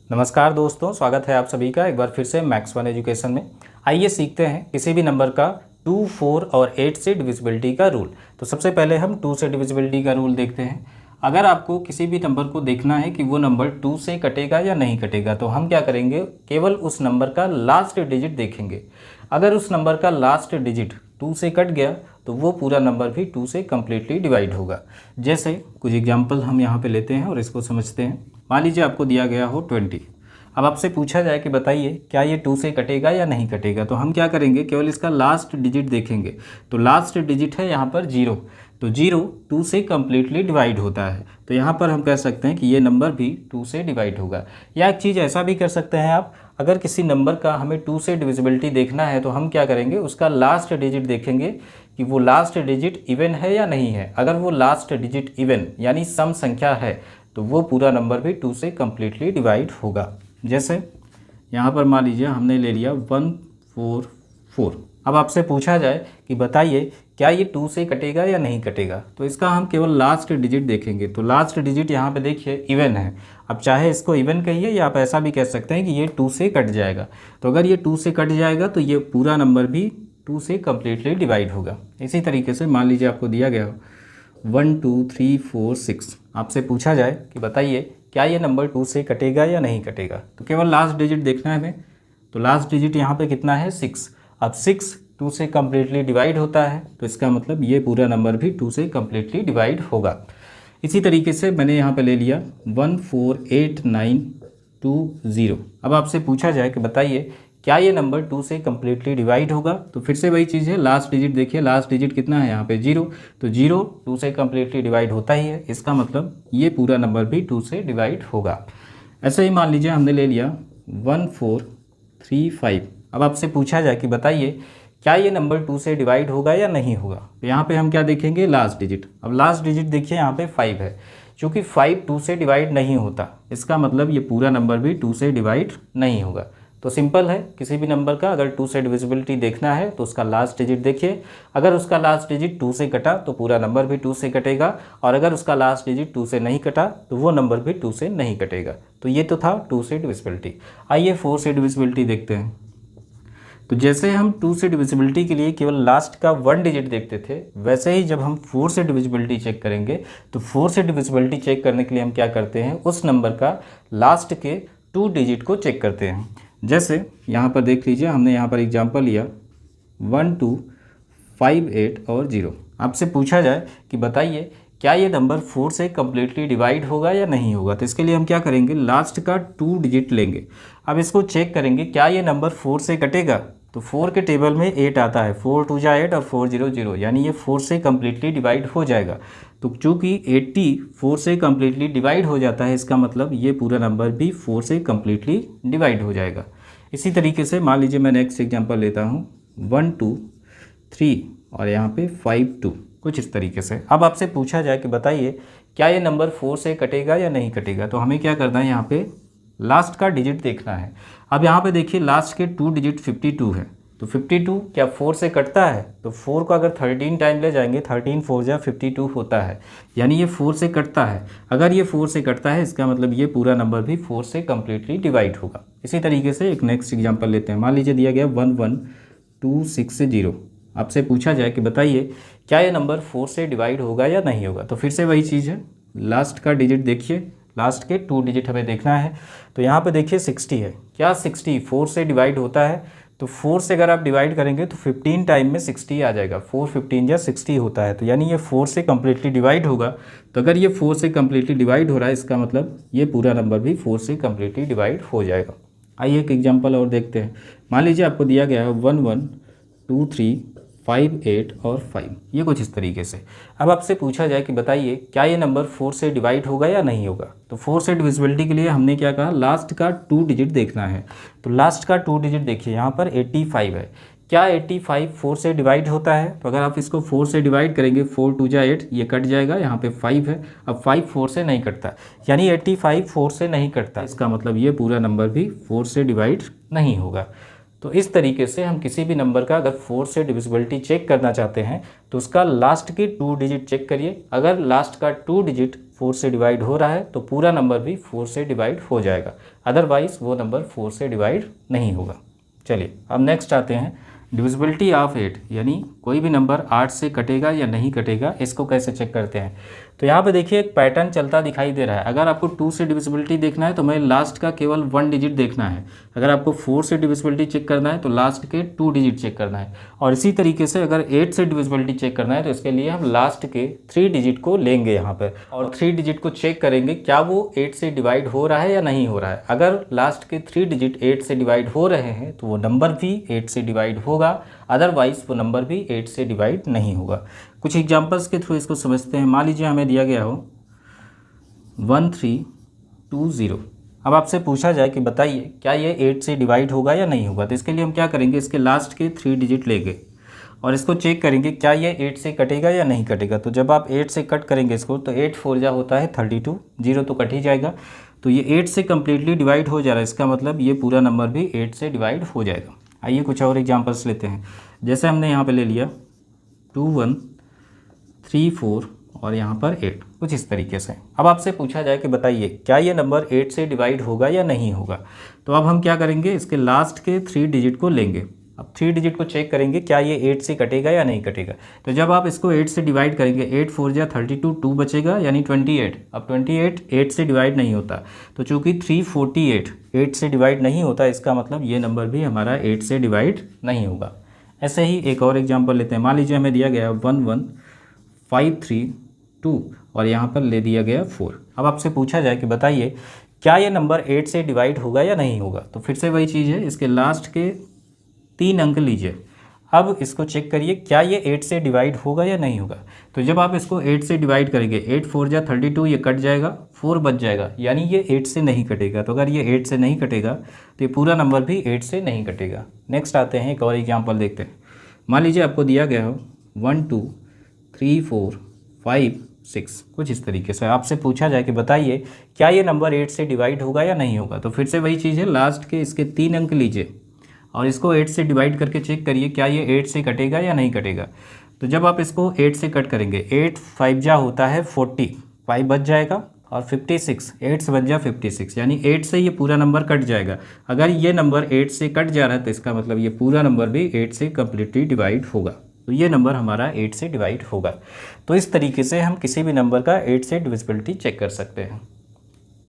नमस्कार दोस्तों, स्वागत है आप सभी का एक बार फिर से मैक्स वन एजुकेशन में। आइए सीखते हैं किसी भी नंबर का 2, 4 और 8 से डिविजिबिलिटी का रूल। तो सबसे पहले हम 2 से डिविजिबिलिटी का रूल देखते हैं। अगर आपको किसी भी नंबर को देखना है कि वो नंबर 2 से कटेगा या नहीं कटेगा, तो हम क्या करेंगे, केवल उस नंबर का लास्ट डिजिट देखेंगे। अगर उस नंबर का लास्ट डिजिट 2 से कट गया तो वो पूरा नंबर भी 2 से कम्प्लीटली डिवाइड होगा। जैसे कुछ एग्जाम्पल हम यहाँ पे लेते हैं और इसको समझते हैं। मान लीजिए आपको दिया गया हो 20। अब आपसे पूछा जाए कि बताइए क्या ये 2 से कटेगा या नहीं कटेगा, तो हम क्या करेंगे, केवल इसका लास्ट डिजिट देखेंगे। तो लास्ट डिजिट है यहाँ पर 0, तो 0 2 से कम्प्लीटली डिवाइड होता है। तो यहाँ पर हम कह सकते हैं कि ये नंबर भी 2 से डिवाइड होगा। या एक चीज़ ऐसा भी कर सकते हैं आप, अगर किसी नंबर का हमें 2 से डिविजिबिलिटी देखना है तो हम क्या करेंगे, उसका लास्ट डिजिट देखेंगे कि वो लास्ट डिजिट इवन है या नहीं है। अगर वो लास्ट डिजिट इवन यानी सम संख्या है तो वो पूरा नंबर भी 2 से कम्प्लीटली डिवाइड होगा। जैसे यहाँ पर मान लीजिए हमने ले लिया 144। अब आपसे पूछा जाए कि बताइए क्या ये 2 से कटेगा या नहीं कटेगा, तो इसका हम केवल लास्ट डिजिट देखेंगे। तो लास्ट डिजिट यहाँ पे देखिए इवन है। अब चाहे इसको इवन कहिए या आप ऐसा भी कह सकते हैं कि ये 2 से कट जाएगा। तो अगर ये 2 से कट जाएगा तो ये पूरा नंबर भी 2 से कम्प्लीटली डिवाइड होगा। इसी तरीके से मान लीजिए आपको दिया गया हो 1 2 3 4 6। आपसे पूछा जाए कि बताइए क्या ये नंबर 2 से कटेगा या नहीं कटेगा, तो केवल लास्ट डिजिट देखना है हमें। तो लास्ट डिजिट यहाँ पे कितना है, 6। अब 6 2 से कम्प्लीटली डिवाइड होता है, तो इसका मतलब ये पूरा नंबर भी 2 से कम्प्लीटली डिवाइड होगा। इसी तरीके से मैंने यहाँ पे ले लिया 1489220। अब आपसे पूछा जाए कि बताइए क्या ये नंबर 2 से कम्प्लीटली डिवाइड होगा, तो फिर से वही चीज़ है, लास्ट डिजिट देखिए। लास्ट डिजिट कितना है यहाँ पे 0, तो 0 2 से कम्प्लीटली डिवाइड होता ही है। इसका मतलब ये पूरा नंबर भी 2 से डिवाइड होगा। ऐसे ही मान लीजिए हमने ले लिया 1435। अब आपसे पूछा जाए कि बताइए क्या ये नंबर 2 से डिवाइड होगा या नहीं होगा, तो यहाँ पे हम क्या देखेंगे, लास्ट डिजिट। अब लास्ट डिजिट देखिए यहाँ पे 5 है। चूँकि 5 2 से डिवाइड नहीं होता, इसका मतलब ये पूरा नंबर भी 2 से डिवाइड नहीं होगा। तो सिंपल है, किसी भी नंबर का अगर 2 से डिविजिबिलिटी देखना है तो उसका लास्ट डिजिट देखिए। अगर उसका लास्ट डिजिट 2 से कटा तो पूरा नंबर भी 2 से कटेगा, और अगर उसका लास्ट डिजिट 2 से नहीं कटा तो वो नंबर भी 2 से नहीं कटेगा। तो ये तो था 2 से डिविजिबिलिटी। आइए 4 से डिविजिबिलिटी देखते हैं। तो जैसे हम 2 से डिविजिबिलिटी के लिए केवल लास्ट का 1 डिजिट देखते थे, वैसे ही जब हम 4 से डिविजिबिलिटी चेक करेंगे तो 4 से डिविजिबिलिटी चेक करने के लिए हम क्या करते हैं, उस नंबर का लास्ट के 2 डिजिट को चेक करते हैं। जैसे यहाँ पर देख लीजिए, हमने यहाँ पर एग्जाम्पल लिया 1 2 5 8 और 0। आपसे पूछा जाए कि बताइए क्या ये नंबर 4 से कम्प्लीटली डिवाइड होगा या नहीं होगा, तो इसके लिए हम क्या करेंगे, लास्ट का 2 डिजिट लेंगे। अब इसको चेक करेंगे क्या ये नंबर 4 से कटेगा, तो 4 के टेबल में 8 आता है, 4 2 8 और 4 0 0, यानी ये 4 से कम्प्लीटली डिवाइड हो जाएगा। तो चूँकि 80 4 से कम्प्लीटली डिवाइड हो जाता है, इसका मतलब ये पूरा नंबर भी 4 से कम्प्लीटली डिवाइड हो जाएगा। इसी तरीके से मान लीजिए मैं नेक्स्ट एग्जांपल लेता हूँ 1 2 3 और यहाँ पे 5 2, कुछ इस तरीके से। अब आपसे पूछा जाए कि बताइए क्या ये नंबर 4 से कटेगा या नहीं कटेगा, तो हमें क्या करना है, यहाँ पे लास्ट का डिजिट देखना है। अब यहाँ पे देखिए लास्ट के 2 डिजिट 52 है, तो 52 क्या 4 से कटता है, तो 4 को अगर 13 टाइम ले जाएंगे, 13 4 जा 52 होता है, यानी ये 4 से कटता है। अगर ये 4 से कटता है, इसका मतलब ये पूरा नंबर भी 4 से कम्प्लीटली डिवाइड होगा। इसी तरीके से एक नेक्स्ट एग्जांपल लेते हैं। मान लीजिए दिया गया 11260। आपसे पूछा जाए कि बताइए क्या ये नंबर 4 से डिवाइड होगा या नहीं होगा, तो फिर से वही चीज़ है, लास्ट का डिजिट देखिए, लास्ट के 2 डिजिट हमें देखना है। तो यहाँ पे देखिए 60 है, क्या 60 4 से डिवाइड होता है, तो 4 से अगर आप डिवाइड करेंगे तो 15 टाइम में 60 आ जाएगा, 4 15 या 60 होता है, तो यानी ये 4 से कम्प्लीटली डिवाइड होगा। तो अगर ये 4 से कम्प्लीटली डिवाइड हो रहा है, इसका मतलब ये पूरा नंबर भी 4 से कम्प्लीटली डिवाइड हो जाएगा। आइए एक एग्जांपल और देखते हैं। मान लीजिए आपको दिया गया है 1 1 2 3 5 8 और 5, ये कुछ इस तरीके से। अब आपसे पूछा जाए कि बताइए क्या ये नंबर 4 से डिवाइड होगा या नहीं होगा, तो 4 से डिविजिबिलिटी के लिए हमने क्या कहा, लास्ट का 2 डिजिट देखना है। तो लास्ट का 2 डिजिट देखिए, यहाँ पर 85 है, क्या 85 4 से डिवाइड होता है, तो अगर आप इसको 4 से डिवाइड करेंगे, 4 2 जा 8, ये कट जाएगा, यहाँ पे 5 है। अब 5 4 से नहीं कटता, यानी 85 4 से नहीं कटता, इसका मतलब ये पूरा नंबर भी 4 से डिवाइड नहीं होगा। तो इस तरीके से हम किसी भी नंबर का अगर 4 से डिविजिबिलिटी चेक करना चाहते हैं तो उसका लास्ट के 2 डिजिट चेक करिए। अगर लास्ट का 2 डिजिट 4 से डिवाइड हो रहा है तो पूरा नंबर भी 4 से डिवाइड हो जाएगा, अदरवाइज़ वो नंबर 4 से डिवाइड नहीं होगा। चलिए अब नेक्स्ट आते हैं डिविजिबिलिटी ऑफ 8, यानी कोई भी नंबर 8 से कटेगा या नहीं कटेगा, इसको कैसे चेक करते हैं। तो यहाँ पे देखिए एक पैटर्न चलता दिखाई दे रहा है। अगर आपको 2 से डिविजिबिलिटी देखना है तो मैं लास्ट का केवल 1 डिजिट देखना है। अगर आपको 4 से डिविजिबिलिटी चेक करना है तो लास्ट के 2 डिजिट चेक करना है। और इसी तरीके से अगर 8 से डिविजिबिलिटी चेक करना है तो इसके लिए हम लास्ट के 3 डिजिट को लेंगे यहाँ पर, और 3 डिजिट को चेक करेंगे क्या वो 8 से डिवाइड हो रहा है या नहीं हो रहा है। अगर लास्ट के 3 डिजिट 8 से डिवाइड हो रहे हैं तो वो नंबर भी 8 से डिवाइड होगा, अदरवाइज वो नंबर भी 8 से डिवाइड नहीं होगा। कुछ एग्जांपल्स के थ्रू इसको समझते हैं। मान लीजिए हमें दिया गया हो 1320। अब आपसे पूछा जाए कि बताइए क्या ये 8 से डिवाइड होगा या नहीं होगा। तो इसके लिए हम क्या करेंगे, इसके लास्ट के 3 डिजिट लेंगे और इसको चेक करेंगे क्या ये 8 से कटेगा या नहीं कटेगा। तो जब आप 8 से कट करेंगे इसको तो 8 4 जा होता है 32, 0 तो कट ही जाएगा। तो ये 8 से कम्प्लीटली डिवाइड हो जा रहा है, इसका मतलब ये पूरा नंबर भी 8 से डिवाइड हो जाएगा। आइए कुछ और एग्जांपल्स लेते हैं। जैसे हमने यहाँ पे ले लिया 2 1 3 4 और यहाँ पर 8, कुछ इस तरीके से। अब आपसे पूछा जाए कि बताइए क्या ये नंबर 8 से डिवाइड होगा या नहीं होगा। तो अब हम क्या करेंगे, इसके लास्ट के 3 डिजिट को लेंगे। अब 3 डिजिट को चेक करेंगे क्या ये 8 से कटेगा या नहीं कटेगा। तो जब आप इसको 8 से डिवाइड करेंगे 8 4 जा 32, 2 बचेगा यानी 28। अब 28 8 से डिवाइड नहीं होता, तो चूँकि 348 8 से डिवाइड नहीं होता, इसका मतलब ये नंबर भी हमारा 8 से डिवाइड नहीं होगा। ऐसे ही एक और एग्जांपल लेते हैं। मान लीजिए हमें दिया गया 11532 और यहाँ पर ले दिया गया 4। अब आपसे पूछा जाए कि बताइए क्या ये नंबर 8 से डिवाइड होगा या नहीं होगा। तो फिर से वही चीज़ है, इसके लास्ट के 3 अंक लीजिए। अब इसको चेक करिए क्या ये 8 से डिवाइड होगा या नहीं होगा। तो जब आप इसको 8 से डिवाइड करेंगे 8 4 जा 32, ये कट जाएगा, 4 बच जाएगा, यानी ये 8 से नहीं कटेगा। तो अगर ये 8 से नहीं कटेगा तो ये पूरा नंबर भी 8 से नहीं कटेगा। नेक्स्ट आते हैं, एक और एग्जाम्पल देखते हैं। मान लीजिए आपको दिया गया हो 1 2 3 4 5 6, कुछ इस तरीके से। आपसे पूछा जाए कि बताइए क्या ये नंबर 8 से डिवाइड होगा या नहीं होगा। तो फिर से वही चीज़ है, लास्ट के इसके 3 अंक लीजिए और इसको 8 से डिवाइड करके चेक करिए क्या ये 8 से कटेगा या नहीं कटेगा। तो जब आप इसको 8 से कट करेंगे 8 5 जा होता है 40, 5 बच जाएगा और 56, 8 से बच जा 56, यानी 8 से ये पूरा नंबर कट जाएगा। अगर ये नंबर 8 से कट जा रहा है तो इसका मतलब ये पूरा नंबर भी 8 से कम्प्लीटली डिवाइड होगा। तो ये नंबर हमारा 8 से डिवाइड होगा। तो इस तरीके से हम किसी भी नंबर का 8 से डिविजिबिलिटी चेक कर सकते हैं।